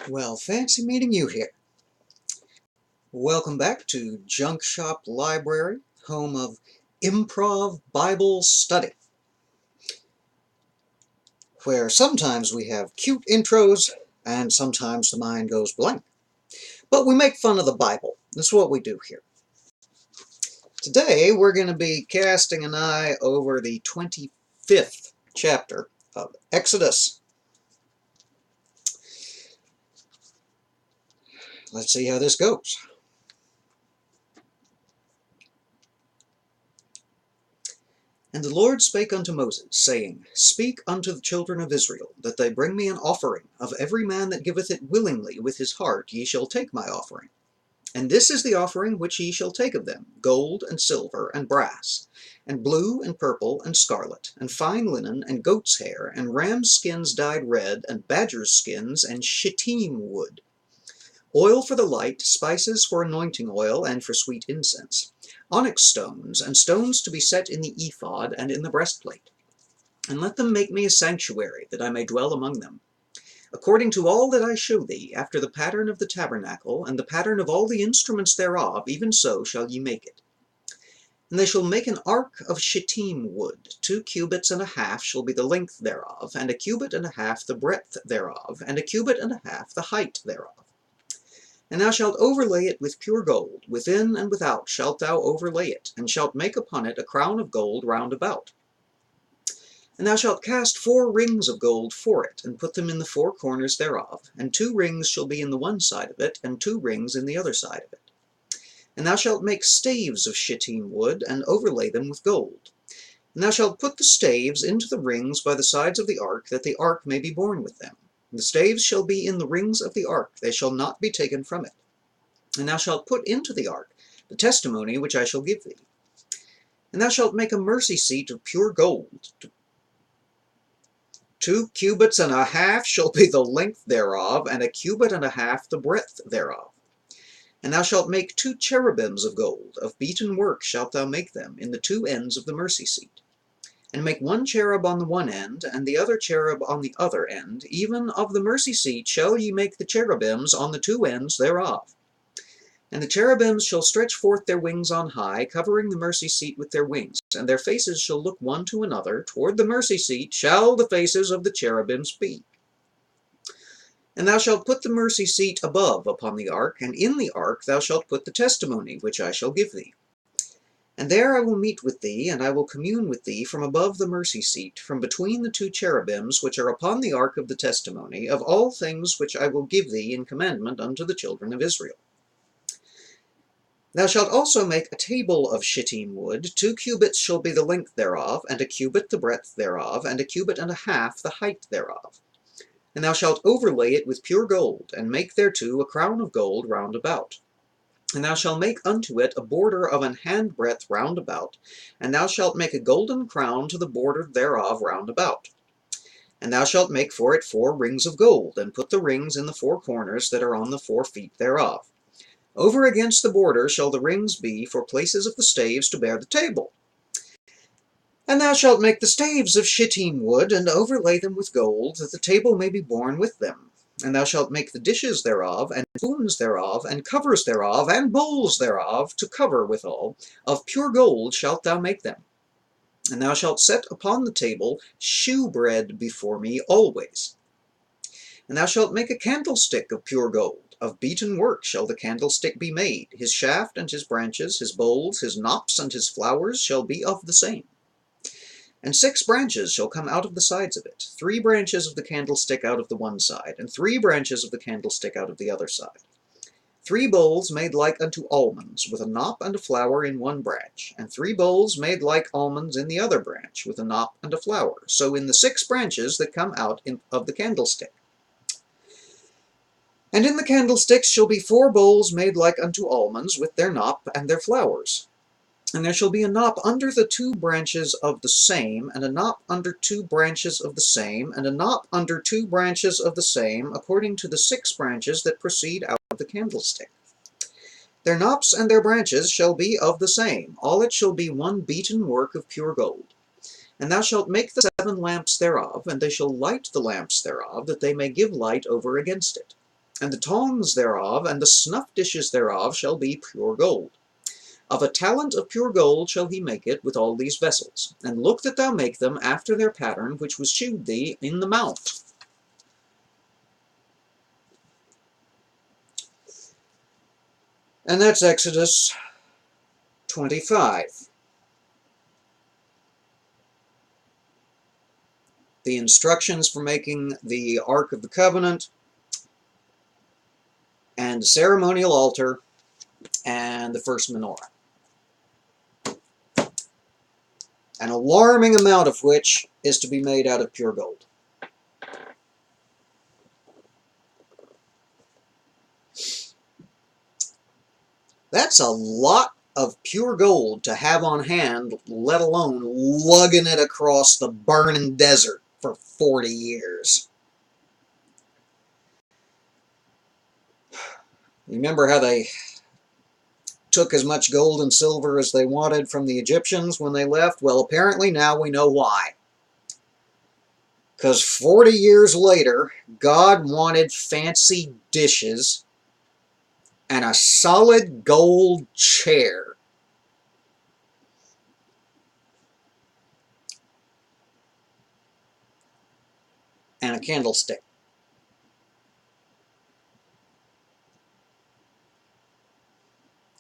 Well, fancy meeting you here. Welcome back to Junk Shop Library, home of Improv Bible Study, where sometimes we have cute intros and sometimes the mind goes blank. But we make fun of the Bible. That's what we do here. Today we're going to be casting an eye over the 25th chapter of Exodus. Let's see how this goes. And the Lord spake unto Moses, saying, Speak unto the children of Israel, that they bring me an offering. Of every man that giveth it willingly with his heart ye shall take my offering. And this is the offering which ye shall take of them, gold, and silver, and brass, and blue, and purple, and scarlet, and fine linen, and goat's hair, and rams' skins dyed red, and badgers' skins, and shittim wood. Oil for the light, spices for anointing oil, and for sweet incense. Onyx stones, and stones to be set in the ephod and in the breastplate. And let them make me a sanctuary, that I may dwell among them. According to all that I show thee, after the pattern of the tabernacle, and the pattern of all the instruments thereof, even so shall ye make it. And they shall make an ark of shittim wood. 2 cubits and a half shall be the length thereof, and a cubit and a half the breadth thereof, and a cubit and a half the height thereof. And thou shalt overlay it with pure gold, within and without shalt thou overlay it, and shalt make upon it a crown of gold round about. And thou shalt cast 4 rings of gold for it, and put them in the 4 corners thereof, and 2 rings shall be in the one side of it, and 2 rings in the other side of it. And thou shalt make staves of shittim wood, and overlay them with gold. And thou shalt put the staves into the rings by the sides of the ark, that the ark may be borne with them. The staves shall be in the rings of the ark, they shall not be taken from it. And thou shalt put into the ark the testimony which I shall give thee. And thou shalt make a mercy seat of pure gold. 2 cubits and a half shall be the length thereof, and a cubit and a half the breadth thereof. And thou shalt make 2 cherubims of gold, of beaten work shalt thou make them, in the 2 ends of the mercy seat. And make 1 cherub on the one end, and the other cherub on the other end. Even of the mercy seat shall ye make the cherubims on the 2 ends thereof. And the cherubims shall stretch forth their wings on high, covering the mercy seat with their wings, and their faces shall look one to another. Toward the mercy seat shall the faces of the cherubims be. And thou shalt put the mercy seat above upon the ark, and in the ark thou shalt put the testimony which I shall give thee. And there I will meet with thee, and I will commune with thee from above the mercy seat, from between the 2 cherubims which are upon the ark of the testimony, of all things which I will give thee in commandment unto the children of Israel. Thou shalt also make a table of shittim wood. 2 cubits shall be the length thereof, and a cubit the breadth thereof, and a cubit and a half the height thereof. And thou shalt overlay it with pure gold, and make thereto a crown of gold round about. And thou shalt make unto it a border of an handbreadth round about, and thou shalt make a golden crown to the border thereof round about. And thou shalt make for it 4 rings of gold, and put the rings in the 4 corners that are on the 4 feet thereof. Over against the border shall the rings be for places of the staves to bear the table. And thou shalt make the staves of shittim wood, and overlay them with gold, that the table may be borne with them. And thou shalt make the dishes thereof, and spoons thereof, and covers thereof, and bowls thereof, to cover withal. Of pure gold shalt thou make them. And thou shalt set upon the table shewbread before me always. And thou shalt make a candlestick of pure gold. Of beaten work shall the candlestick be made. His shaft and his branches, his bowls, his knops, and his flowers shall be of the same. And 6 branches shall come out of the sides of it, 3 branches of the candlestick out of the one side, and 3 branches of the candlestick out of the other side. 3 bowls made like unto almonds, with a knop and a flower in one branch, and 3 bowls made like almonds in the other branch, with a knop and a flower, so in the 6 branches that come out of the candlestick. And in the candlesticks shall be 4 bowls made like unto almonds, with their knop and their flowers. And there shall be a knop under the 2 branches of the same, and a knop under 2 branches of the same, and a knop under 2 branches of the same, according to the 6 branches that proceed out of the candlestick. Their knops and their branches shall be of the same. All it shall be one beaten work of pure gold. And thou shalt make the 7 lamps thereof, and they shall light the lamps thereof, that they may give light over against it. And the tongs thereof, and the snuff dishes thereof shall be pure gold. Of a talent of pure gold shall he make it with all these vessels. And look that thou make them after their pattern which was shewed thee in the mount. And that's Exodus 25. The instructions for making the Ark of the Covenant, and the ceremonial altar, and the first menorah. An alarming amount of which is to be made out of pure gold. That's a lot of pure gold to have on hand, let alone lugging it across the burning desert for 40 years. Remember how they took as much gold and silver as they wanted from the Egyptians when they left? Well, apparently now we know why. Because 40 years later, God wanted fancy dishes and a solid gold chair. And a candlestick.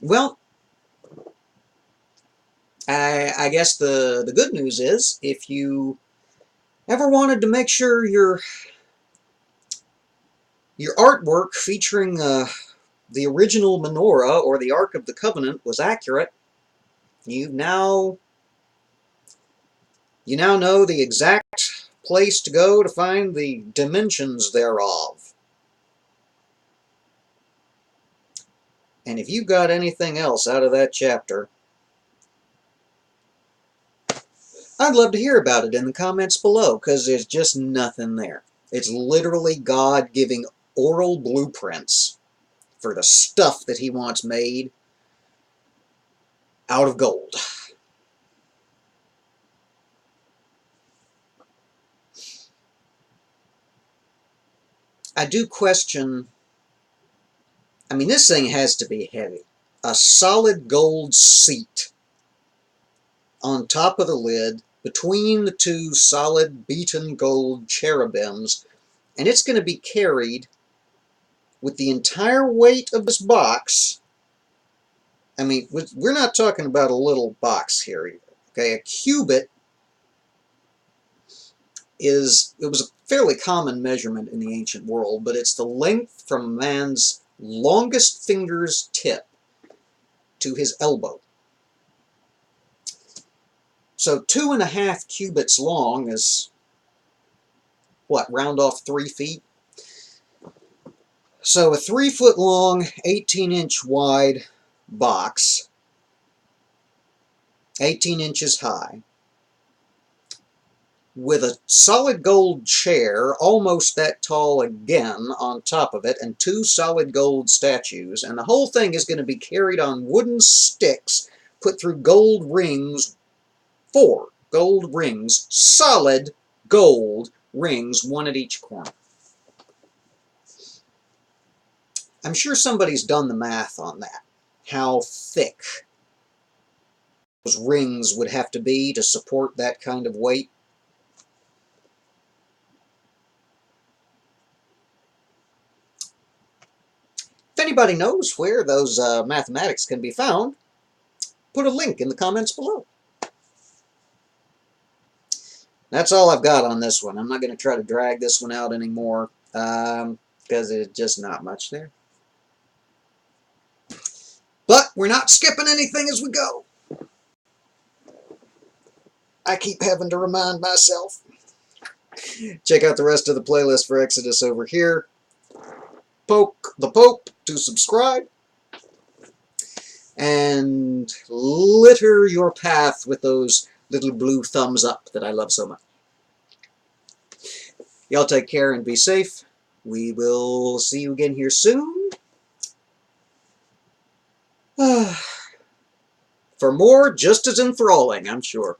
Well, I guess the good news is, if you ever wanted to make sure your artwork featuring the original menorah or the Ark of the Covenant was accurate, you now know the exact place to go to find the dimensions thereof. And if you got anything else out of that chapter, I'd love to hear about it in the comments below, because there's just nothing there. It's literally God giving oral blueprints for the stuff that he wants made out of gold. I do question, I mean, this thing has to be heavy. A solid gold seat on top of the lid between the two solid beaten gold cherubims, and it's going to be carried with the entire weight of this box. I mean, we're not talking about a little box here either. Okay, a cubit it was a fairly common measurement in the ancient world, but it's the length from a man's longest finger's tip to his elbow. So 2.5 cubits long is, what, round off 3 feet? So a 3 foot long, 18-inch wide box, 18 inches high, with a solid gold chair, almost that tall again, on top of it, and 2 solid gold statues, and the whole thing is going to be carried on wooden sticks, put through gold rings, 4 gold rings, solid gold rings, 1 at each corner. I'm sure somebody's done the math on that, how thick those rings would have to be to support that kind of weight. If anybody knows where those mathematics can be found, put a link in the comments below. That's all I've got on this one. I'm not going to try to drag this one out anymore, because there's just not much there. But we're not skipping anything as we go. I keep having to remind myself. Check out the rest of the playlist for Exodus over here. Poke the Pope to subscribe. And litter your path with those little blue thumbs up that I love so much. Y'all take care and be safe. We will see you again here soon. For more just as enthralling, I'm sure.